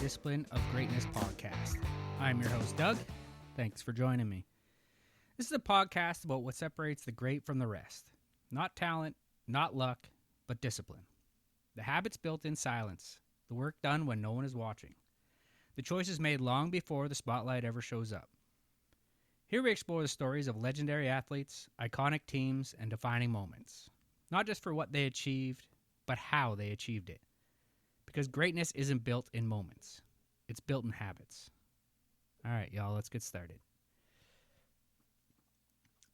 Discipline of Greatness podcast. I'm your host, Doug. Thanks for joining me. This is a podcast about what separates the great from the rest. Not talent, not luck, but discipline. The habits built in silence. The work done when no one is watching. The choices made long before the spotlight ever shows up. Here we explore the stories of legendary athletes, iconic teams, and defining moments. Not just for what they achieved, but how they achieved it. Because greatness isn't built in moments. It's built in habits. All right, y'all, let's get started.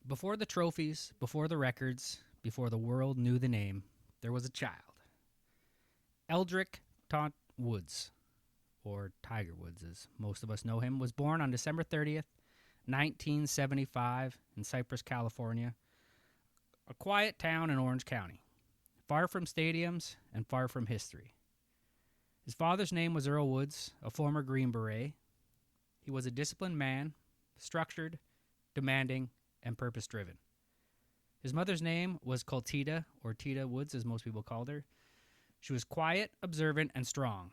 Before the trophies, before the records, before the world knew the name, there was a child. Eldrick Taunt Woods, or Tiger Woods as most of us know him, was born on December 30th, 1975 in Cypress, California, a quiet town in Orange County, far from stadiums and far from history. His father's name was Earl Woods, a former Green Beret. He was a disciplined man, structured, demanding, and purpose-driven. His mother's name was Coltita, or Tita Woods, as most people called her. She was quiet, observant, and strong.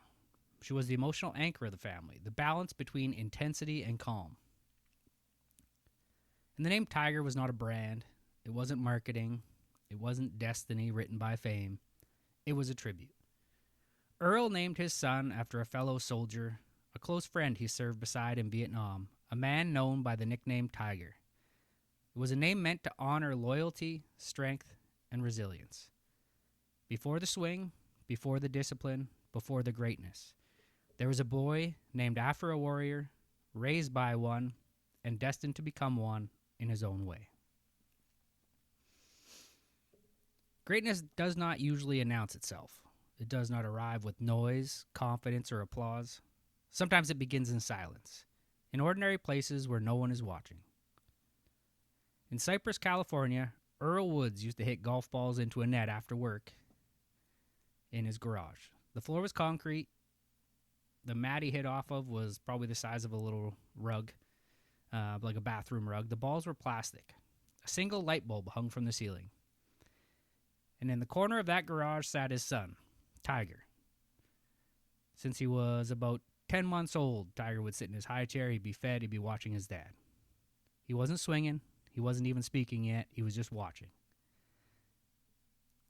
She was the emotional anchor of the family, the balance between intensity and calm. And the name Tiger was not a brand. It wasn't marketing. It wasn't destiny written by fame. It was a tribute. Earl named his son after a fellow soldier, a close friend he served beside in Vietnam, a man known by the nickname Tiger. It was a name meant to honor loyalty, strength, and resilience. Before the swing, before the discipline, before the greatness, there was a boy named after a warrior, raised by one, and destined to become one in his own way. Greatness does not usually announce itself. It does not arrive with noise, confidence, or applause. Sometimes it begins in silence, in ordinary places where no one is watching. In Cypress, California, Earl Woods used to hit golf balls into a net after work in his garage. The floor was concrete. The mat he hit off of was probably the size of a little rug, like a bathroom rug. The balls were plastic. A single light bulb hung from the ceiling. And in the corner of that garage sat his son, Tiger. Since he was about 10 months old, Tiger would sit in his high chair, he'd be fed, he'd be watching his dad. He wasn't swinging, he wasn't even speaking yet, he was just watching.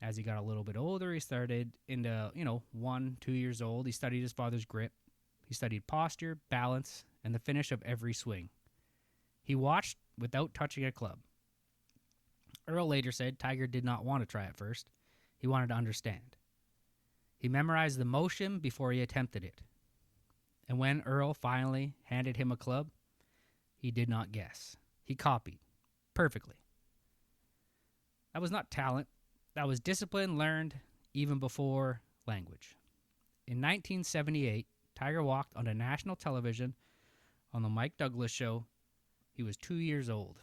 As he got a little bit older, he started into, 1, 2 years old, he studied his father's grip. He studied posture, balance, and the finish of every swing. He watched without touching a club. Earl later said Tiger did not want to try at first. He wanted to understand. He memorized the motion before he attempted it. And when Earl finally handed him a club, he did not guess. He copied perfectly. That was not talent. That was discipline learned even before language. In 1978, Tiger walked onto national television on the Mike Douglas Show. He was 2 years old,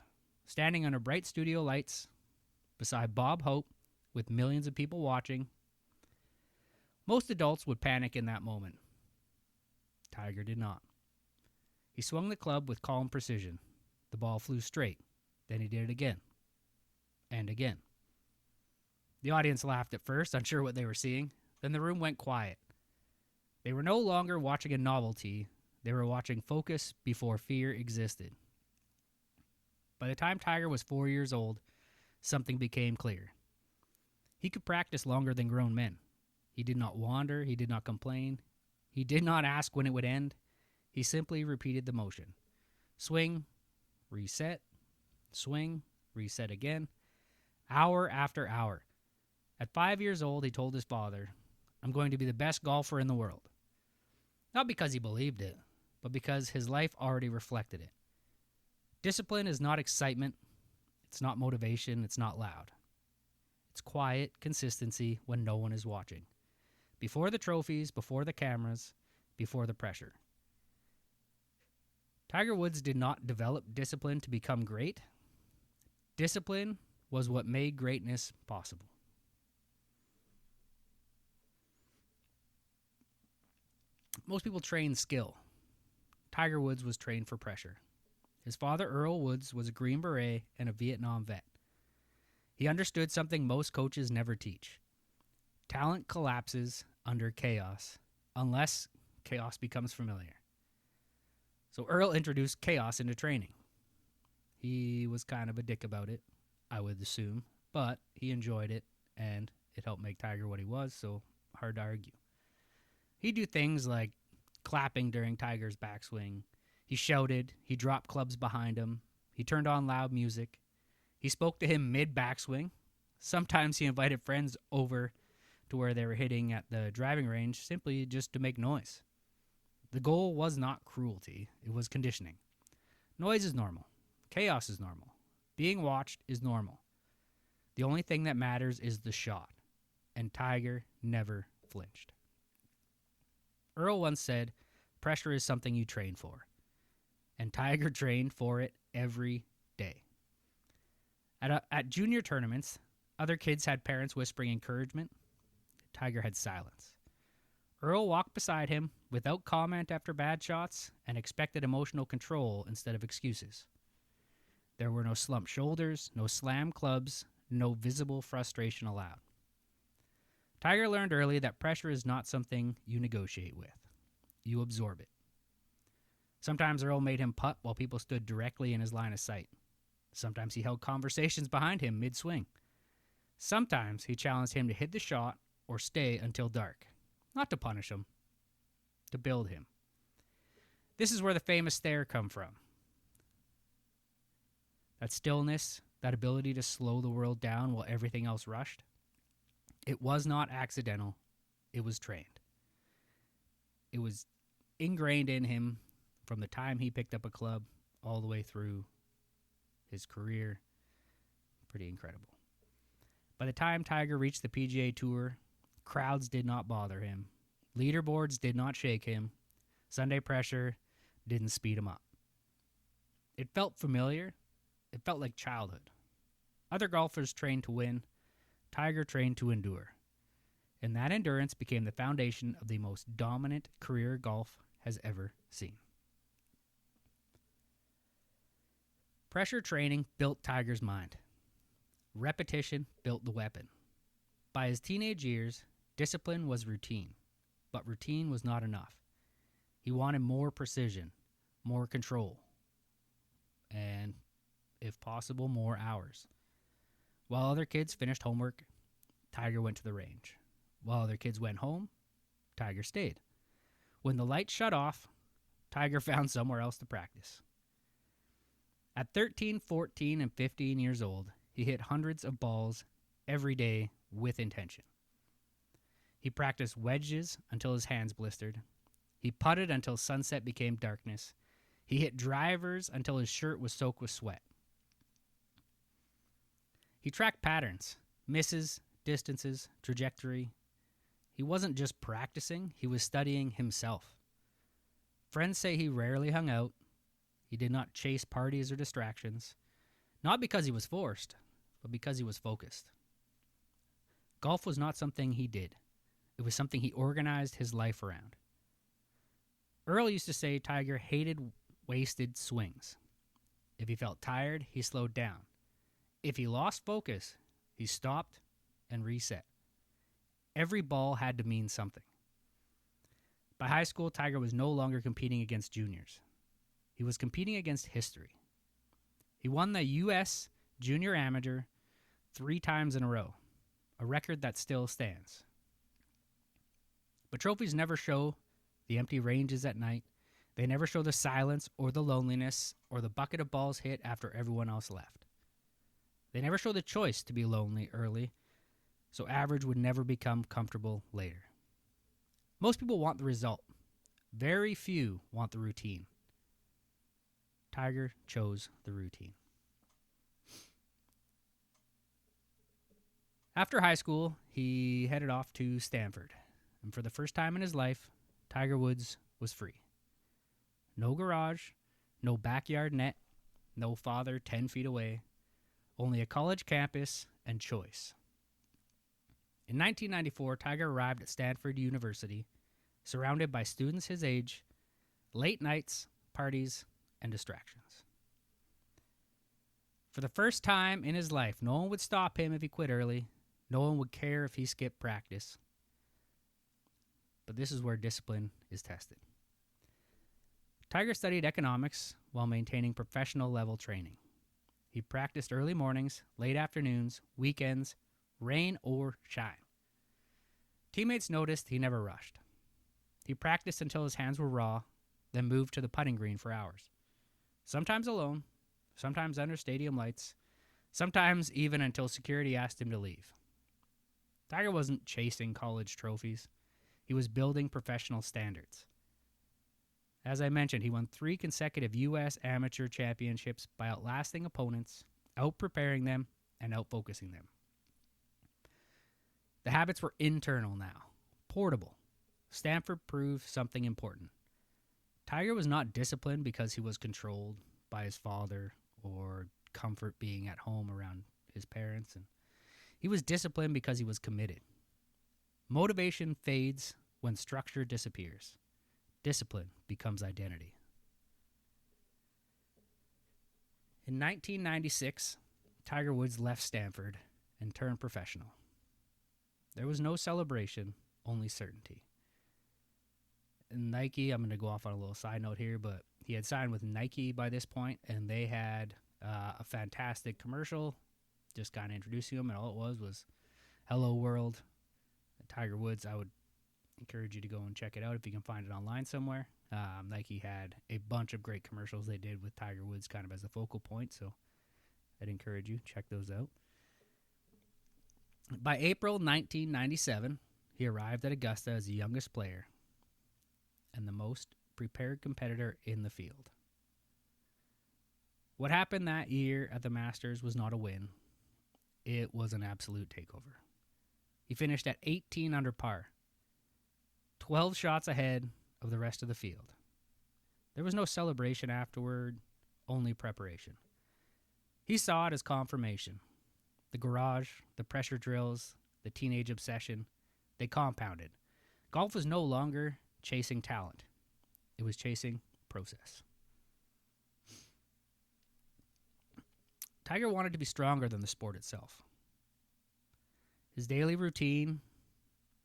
standing under bright studio lights beside Bob Hope with millions of people watching. Most adults would panic in that moment. Tiger did not. He swung the club with calm precision. The ball flew straight. Then he did it again. And again. The audience laughed at first, unsure what they were seeing. Then the room went quiet. They were no longer watching a novelty. They were watching focus before fear existed. By the time Tiger was 4 years old, something became clear. He could practice longer than grown men. He did not wander. He did not complain. He did not ask when it would end. He simply repeated the motion. Swing, reset, swing, reset again, hour after hour. At 5 years old, he told his father, "I'm going to be the best golfer in the world." Not because he believed it, but because his life already reflected it. Discipline is not excitement. It's not motivation. It's not loud. It's quiet consistency when no one is watching. Before the trophies, before the cameras, before the pressure. Tiger Woods did not develop discipline to become great. Discipline was what made greatness possible. Most people train skill. Tiger Woods was trained for pressure. His father, Earl Woods, was a Green Beret and a Vietnam vet. He understood something most coaches never teach. Talent collapses under chaos unless chaos becomes familiar. So Earl introduced chaos into training. He was kind of a dick about it, I would assume, but he enjoyed it, and it helped make Tiger what he was, so hard to argue. He'd do things like clapping during Tiger's backswing. He shouted. He dropped clubs behind him. He turned on loud music. He spoke to him mid-backswing. Sometimes he invited friends over to where they were hitting at the driving range simply just to make noise. The goal was not cruelty. It was conditioning. Noise is normal. Chaos is normal. Being watched is normal. The only thing that matters is the shot. And Tiger never flinched. Earl once said, pressure is something you train for. And Tiger trained for it every day. At junior tournaments, other kids had parents whispering encouragement. Tiger had silence. Earl walked beside him without comment after bad shots and expected emotional control instead of excuses. There were no slumped shoulders, no slam clubs, no visible frustration allowed. Tiger learned early that pressure is not something you negotiate with. You absorb it. Sometimes Earl made him putt while people stood directly in his line of sight. Sometimes he held conversations behind him mid-swing. Sometimes he challenged him to hit the shot or stay until dark. Not to punish him, to build him. This is where the famous stare come from. That stillness, that ability to slow the world down while everything else rushed. It was not accidental. It was trained. It was ingrained in him from the time he picked up a club all the way through his career. Pretty incredible. By the time Tiger reached the PGA Tour, crowds did not bother him. Leaderboards did not shake him. Sunday pressure didn't speed him up. It felt familiar. It felt like childhood. Other golfers trained to win. Tiger trained to endure. And that endurance became the foundation of the most dominant career golf has ever seen. Pressure training built Tiger's mind. Repetition built the weapon. By his teenage years, discipline was routine, but routine was not enough. He wanted more precision, more control, and, if possible, more hours. While other kids finished homework, Tiger went to the range. While other kids went home, Tiger stayed. When the lights shut off, Tiger found somewhere else to practice. At 13, 14, and 15 years old, he hit hundreds of balls every day with intention. He practiced wedges until his hands blistered. He putted until sunset became darkness. He hit drivers until his shirt was soaked with sweat. He tracked patterns, misses, distances, trajectory. He wasn't just practicing, he was studying himself. Friends say he rarely hung out. He did not chase parties or distractions. Not because he was forced, but because he was focused. Golf was not something he did. It was something he organized his life around. Earl used to say Tiger hated wasted swings. If he felt tired, he slowed down. If he lost focus, he stopped and reset. Every ball had to mean something. By high school, Tiger was no longer competing against juniors. He was competing against history. He won the U.S. Junior Amateur 3 times in a row, a record that still stands. But trophies never show the empty ranges at night. They never show the silence or the loneliness or the bucket of balls hit after everyone else left. They never show the choice to be lonely early, so average would never become comfortable later. Most people want the result. Very few want the routine. Tiger chose the routine. After high school, he headed off to Stanford. And for the first time in his life, Tiger Woods was free. No garage, no backyard net, no father 10 feet away, only a college campus and choice. In 1994, Tiger arrived at Stanford University, surrounded by students his age, late nights, parties, and distractions. For the first time in his life, no one would stop him if he quit early. No one would care if he skipped practice. but this is where discipline is tested. Tiger studied economics while maintaining professional level training. He practiced early mornings, late afternoons, weekends, rain or shine. Teammates noticed he never rushed. He practiced until his hands were raw, then moved to the putting green for hours. Sometimes alone, sometimes under stadium lights, sometimes even until security asked him to leave. Tiger wasn't chasing college trophies. He was building professional standards. As I mentioned, he won 3 consecutive U.S. amateur championships by outlasting opponents, out-preparing them, and out-focusing them. The habits were internal now, portable. Stanford proved something important. Tiger was not disciplined because he was controlled by his father or comfort being at home around his parents. And he was disciplined because he was committed. Motivation fades when structure disappears. Discipline becomes identity. In 1996, Tiger Woods left Stanford and turned professional. There was no celebration, only certainty. And Nike, I'm going to go off on a little side note here, but he had signed with Nike by this point, and they had a fantastic commercial just kind of introducing him, and all it was Hello World. Tiger Woods, I would encourage you to go and check it out if you can find it online somewhere. Nike had a bunch of great commercials they did with Tiger Woods kind of as a focal point, so I'd encourage you check those out. By April 1997, he arrived at Augusta as the youngest player and the most prepared competitor in the field. What happened that year at the Masters was not a win. It was an absolute takeover. He finished at 18 under par, 12 shots ahead of the rest of the field. There was no celebration afterward, only preparation. He saw it as confirmation. The garage, the pressure drills, the teenage obsession, they compounded. Golf was no longer chasing talent. It was chasing process. Tiger wanted to be stronger than the sport itself. His daily routine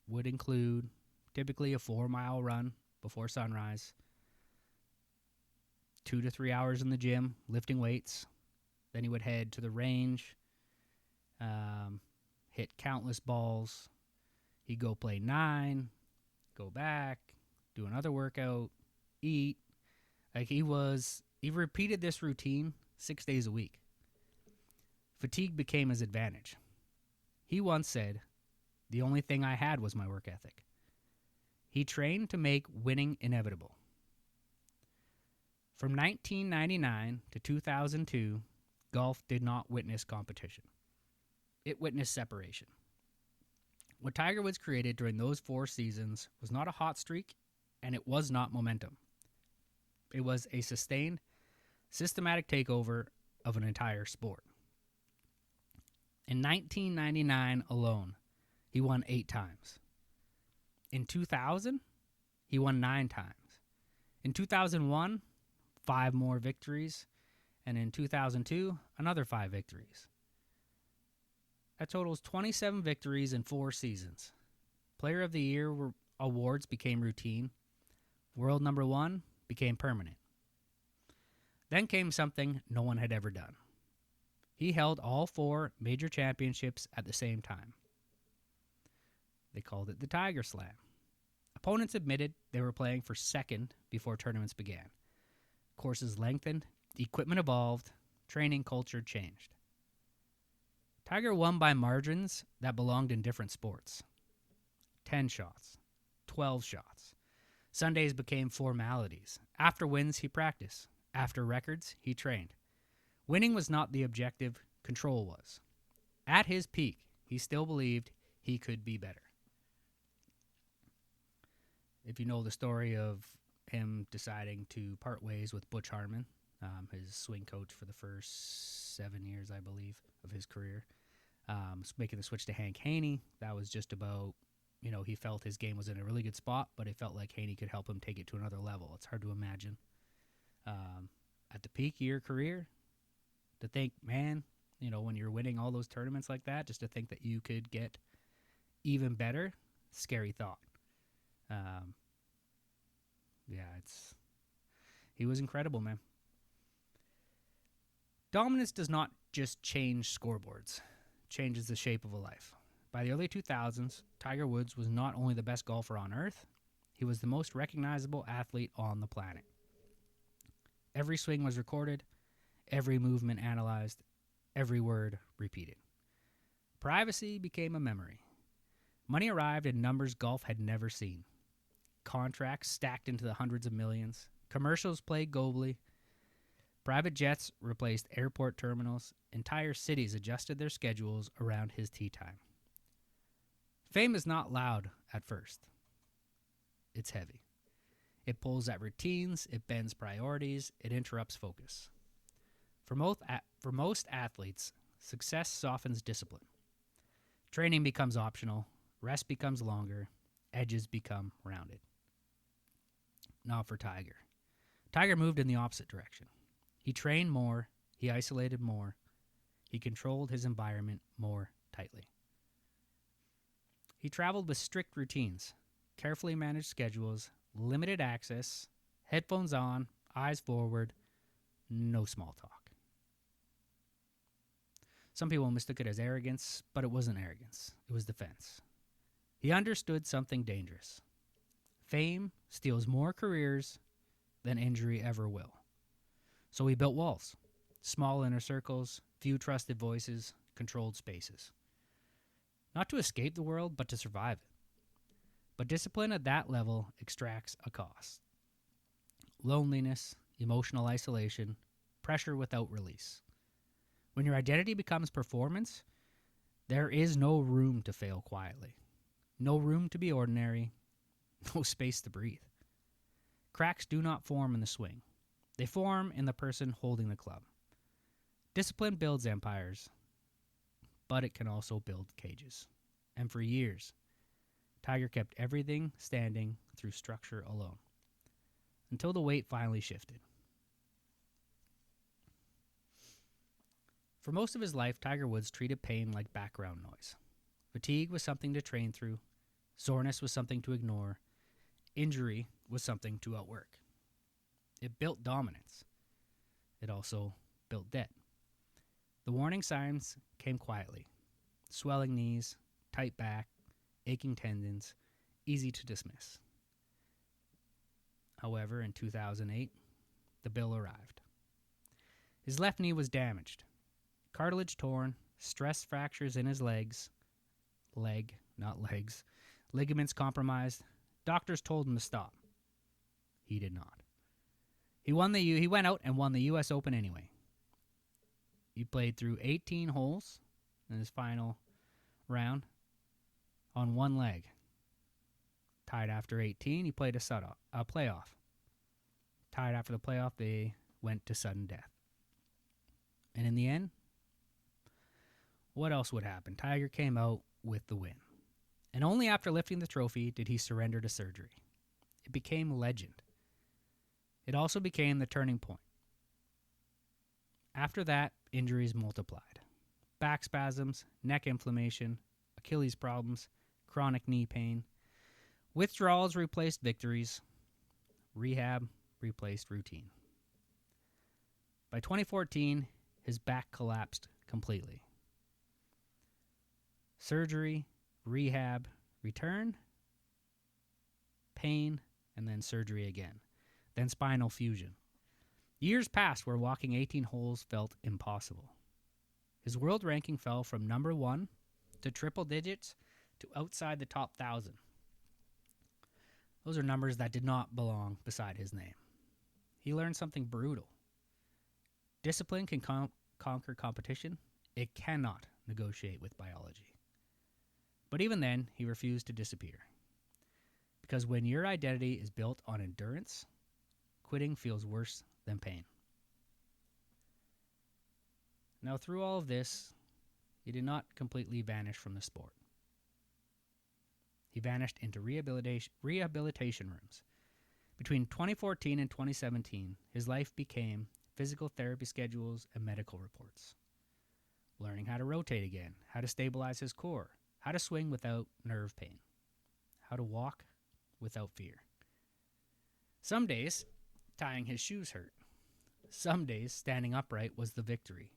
would include typically a 4-mile run before sunrise, 2 to 3 hours in the gym lifting weights. Then he would head to the range, hit countless balls. He'd go play 9, go back, do another workout, eat. He repeated this routine 6 days a week. Fatigue became his advantage. He once said, "The only thing I had was my work ethic." He trained to make winning inevitable. From 1999 to 2002, golf did not witness competition. It witnessed separation. What Tiger Woods created during those 4 seasons was not a hot streak, and it was not momentum. It was a sustained, systematic takeover of an entire sport. In 1999 alone, he won 8 times. In 2000, he won 9 times. In 2001, 5 more victories. And in 2002, another 5 victories. That totals 27 victories in 4 seasons. Player of the Year awards became routine. World number 1 became permanent. Then came something no one had ever done. He held all 4 major championships at the same time. They called it the Tiger Slam. Opponents admitted they were playing for second before tournaments began. Courses lengthened, equipment evolved, training culture changed. Tiger won by margins that belonged in different sports. 10 shots, 12 shots. Sundays became formalities. After wins, he practiced. After records, he trained. Winning was not the objective, control was. At his peak, he still believed he could be better. If you know the story of him deciding to part ways with Butch Harmon, his swing coach for the first 7 years, I believe, of his career, making the switch to Hank Haney, that was just about, he felt his game was in a really good spot, but it felt like Haney could help him take it to another level. It's hard to imagine. At the peak of your career, to think, man, when you're winning all those tournaments like that, just to think that you could get even better, scary thought. Um, yeah, he was incredible, man. Dominance does not just change scoreboards, it changes the shape of a life. By the early 2000s, Tiger Woods was not only the best golfer on earth, he was the most recognizable athlete on the planet. Every swing was recorded, every movement analyzed, every word repeated. Privacy became a memory. Money arrived in numbers golf had never seen. Contracts stacked into the hundreds of millions. Commercials played globally. Private jets replaced airport terminals. Entire cities adjusted their schedules around his tee time. Fame is not loud at first. It's heavy. It pulls at routines, it bends priorities, it interrupts focus. For most athletes, success softens discipline. Training becomes optional, rest becomes longer, edges become rounded. Not for Tiger. Tiger moved in the opposite direction. He trained more, he isolated more, he controlled his environment more tightly. He traveled with strict routines, carefully managed schedules, limited access, headphones on, eyes forward, no small talk. Some people mistook it as arrogance, but it wasn't arrogance. It was defense. He understood something dangerous. Fame steals more careers than injury ever will. So he built walls, small inner circles, few trusted voices, controlled spaces. Not to escape the world, but to survive it. But discipline at that level extracts a cost. Loneliness, emotional isolation, pressure without release. When your identity becomes performance, there is no room to fail quietly. No room to be ordinary. No space to breathe. Cracks do not form in the swing. They form in the person holding the club. Discipline builds empires, but it can also build cages. And for years, Tiger kept everything standing through structure alone, until the weight finally shifted. For most of his life, Tiger Woods treated pain like background noise. Fatigue was something to train through. Soreness was something to ignore. Injury was something to outwork. It built dominance. It also built debt. The warning signs came quietly. Swelling knees, tight back, aching tendons, easy to dismiss. However, in 2008, the bill arrived. His left knee was damaged. Cartilage torn, stress fractures in his legs, ligaments compromised. Doctors told him to stop. He did not. He went out and won the U.S. Open anyway. He played through 18 holes in his final round on one leg. Tied after 18, he played a playoff. Tied after the playoff, they went to sudden death. And in the end, what else would happen? Tiger came out with the win. And only after lifting the trophy did he surrender to surgery. It became legend. It also became the turning point. After that, injuries multiplied. Back spasms, neck inflammation, Achilles problems, chronic knee pain. Withdrawals replaced victories. Rehab replaced routine. By 2014, his back collapsed completely. Surgery, rehab, return, pain, and then surgery again. Then spinal fusion. Years passed where walking 18 holes felt impossible. His world ranking fell from number 1 to triple digits to outside the top 1,000. Those are numbers that did not belong beside his name. He learned something brutal. Discipline can conquer competition. It cannot negotiate with biology. But even then, he refused to disappear. Because when your identity is built on endurance, quitting feels worse than pain. Now, through all of this, he did not completely vanish from the sport. He vanished into rehabilitation rooms. Between 2014 and 2017, his life became physical therapy schedules and medical reports. Learning how to rotate again, how to stabilize his core, how to swing without nerve pain, how to walk without fear. Some days, tying his shoes hurt. Some days, standing upright was the victory.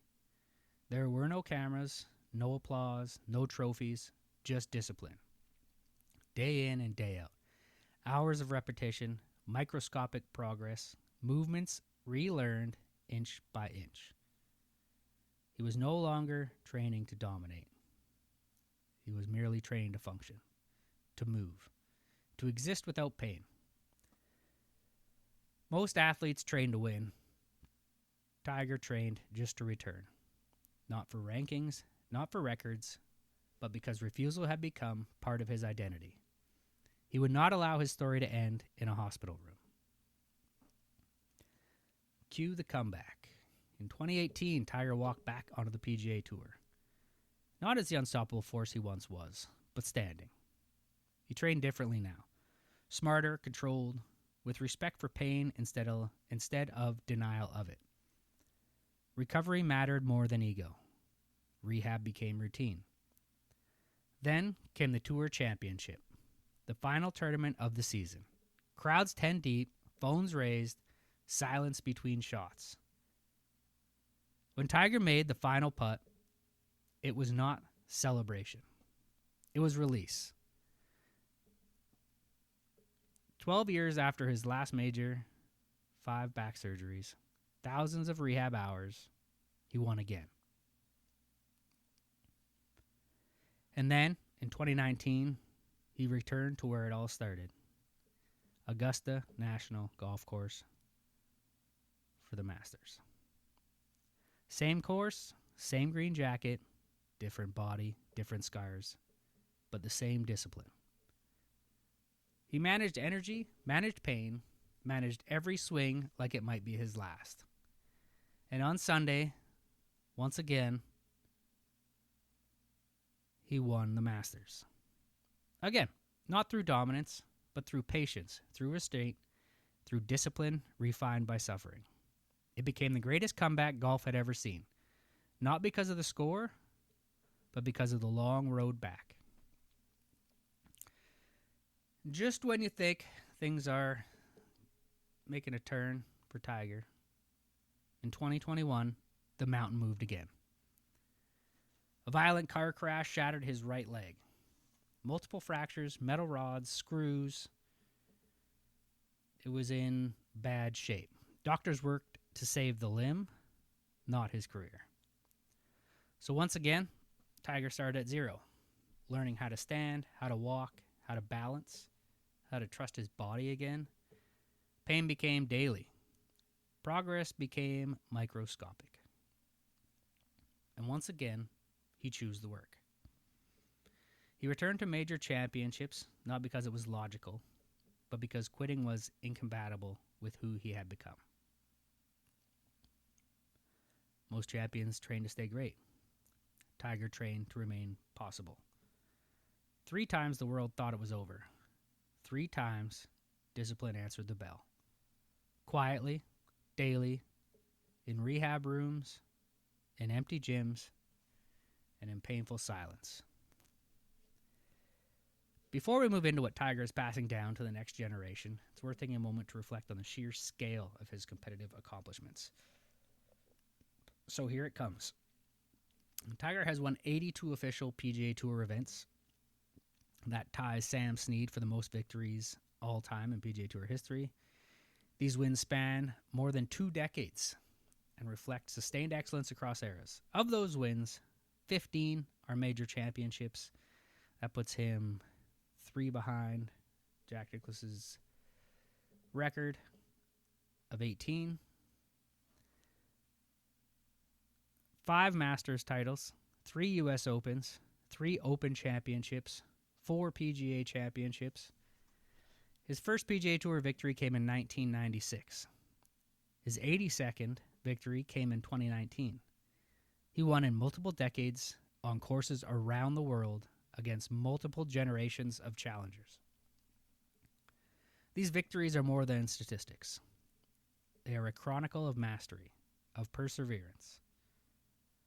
There were no cameras, no applause, no trophies, just discipline. Day in and day out. Hours of repetition, microscopic progress, movements relearned inch by inch. He was no longer training to dominate. He was merely training to function, to move, to exist without pain. Most athletes train to win. Tiger trained just to return. Not for rankings, not for records, but because refusal had become part of his identity. He would not allow his story to end in a hospital room. Cue the comeback. In 2018, Tiger walked back onto the PGA Tour. Not as the unstoppable force he once was, but standing. He trained differently now. Smarter, controlled, with respect for pain instead of denial of it. Recovery mattered more than ego. Rehab became routine. Then came the Tour Championship, the final tournament of the season. Crowds 10 deep, phones raised, silence between shots. When Tiger made the final putt, it was not celebration. It was release. 12 years after his last major, 5 back surgeries, thousands of rehab hours, he won again. And then, in 2019, he returned to where it all started. Augusta National Golf Course for the Masters. Same course, same green jacket, different body, different scars, but the same discipline. He managed energy, managed pain, managed every swing like it might be his last. And on Sunday, once again, he won the Masters. Again, not through dominance, but through patience, through restraint, through discipline refined by suffering. It became the greatest comeback golf had ever seen. Not because of the score, but because of the long road back. Just when you think things are making a turn for Tiger, in 2021, the mountain moved again. A violent car crash shattered his right leg. Multiple fractures, metal rods, screws. It was in bad shape. Doctors worked to save the limb, not his career. So once again, Tiger started at zero, learning how to stand, how to walk, how to balance, how to trust his body again. Pain became daily. Progress became microscopic. And once again, he chose the work. He returned to major championships, not because it was logical, but because quitting was incompatible with who he had become. Most champions train to stay great. Tiger trained to remain possible. 3 times the world thought it was over. 3 times discipline answered the bell. Quietly, daily, in rehab rooms, in empty gyms, and in painful silence. Before we move into what Tiger is passing down to the next generation, it's worth taking a moment to reflect on the sheer scale of his competitive accomplishments. So here it comes. Tiger has won 82 official PGA Tour events. That ties Sam Snead for the most victories all time in PGA Tour history. These wins span more than 2 decades and reflect sustained excellence across eras. Of those wins, 15 are major championships. That puts him 3 behind Jack Nicklaus's record of 18. 5 Masters titles, 3 U.S. Opens, 3 Open Championships, 4 PGA Championships. His first PGA Tour victory came in 1996. His 82nd victory came in 2019. He won in multiple decades on courses around the world against multiple generations of challengers. These victories are more than statistics. They are a chronicle of mastery, of perseverance,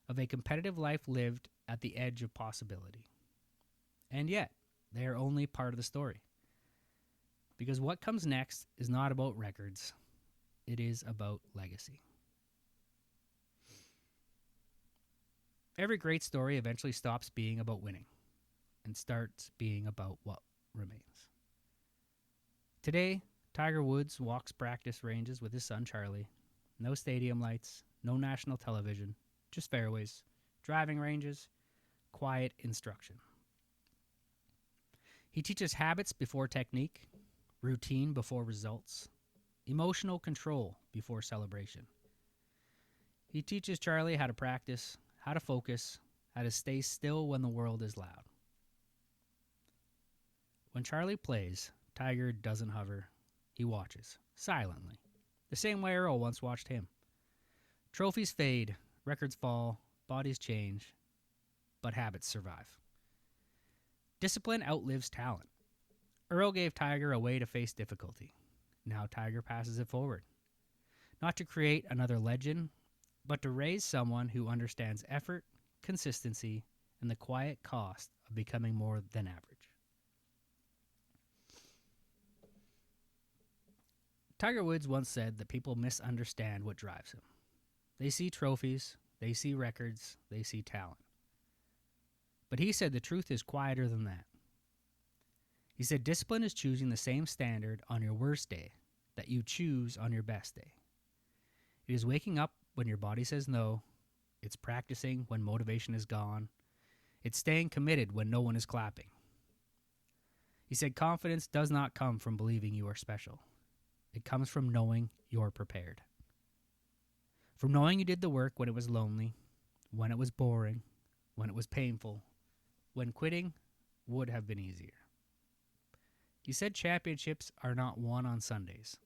of a competitive life lived at the edge of possibility. And yet, they are only part of the story. Because what comes next is not about records, it is about legacy. Every great story eventually stops being about winning and starts being about what remains. Today, Tiger Woods walks practice ranges with his son Charlie. No stadium lights, no national television, just fairways, driving ranges, quiet instruction. He teaches habits before technique, routine before results, emotional control before celebration. He teaches Charlie how to practice, how to focus, how to stay still when the world is loud. When Charlie plays, Tiger doesn't hover. He watches, silently, the same way Earl once watched him. Trophies fade, records fall, bodies change, but habits survive. Discipline outlives talent. Earl gave Tiger a way to face difficulty. Now Tiger passes it forward. Not to create another legend, but to raise someone who understands effort, consistency, and the quiet cost of becoming more than average. Tiger Woods once said that people misunderstand what drives him. They see trophies, they see records, they see talent. But he said the truth is quieter than that. He said discipline is choosing the same standard on your worst day that you choose on your best day. It is waking up when your body says no. It's practicing when motivation is gone. It's staying committed when no one is clapping. He said confidence does not come from believing you are special. It comes from knowing you're prepared. From knowing you did the work when it was lonely, when it was boring, when it was painful, when quitting would have been easier. He said championships are not won on Sundays.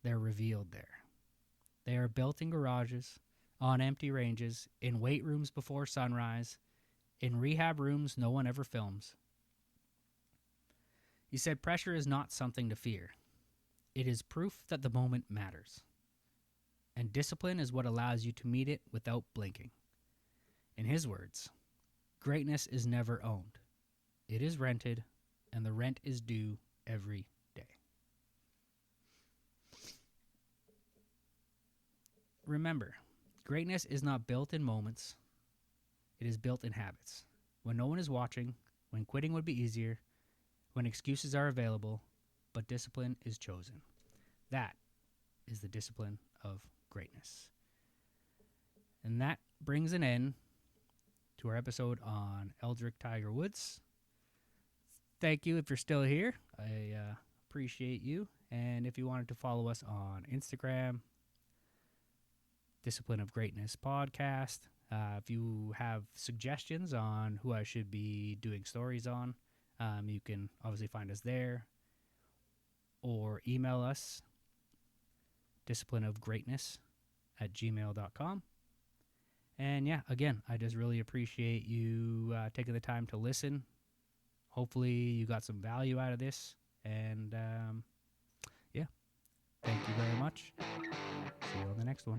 They're revealed there. They are built in garages, on empty ranges, in weight rooms before sunrise, in rehab rooms no one ever films. He said pressure is not something to fear. It is proof that the moment matters. And discipline is what allows you to meet it without blinking. In his words, greatness is never owned. It is rented, and the rent is due every day. Remember, greatness is not built in moments. It is built in habits. When no one is watching, when quitting would be easier, when excuses are available, but discipline is chosen. That is the discipline of greatness. And that brings an end to our episode on Eldrick Tiger Woods. Thank you if you're still here. I appreciate you. And if you wanted to follow us on Instagram, Discipline of Greatness Podcast. If you have suggestions on who I should be doing stories on, you can obviously find us there. Or email us, disciplineofgreatness@gmail.com. And yeah, again, I just really appreciate you taking the time to listen. Hopefully you got some value out of this. And yeah, thank you very much. See you on the next one.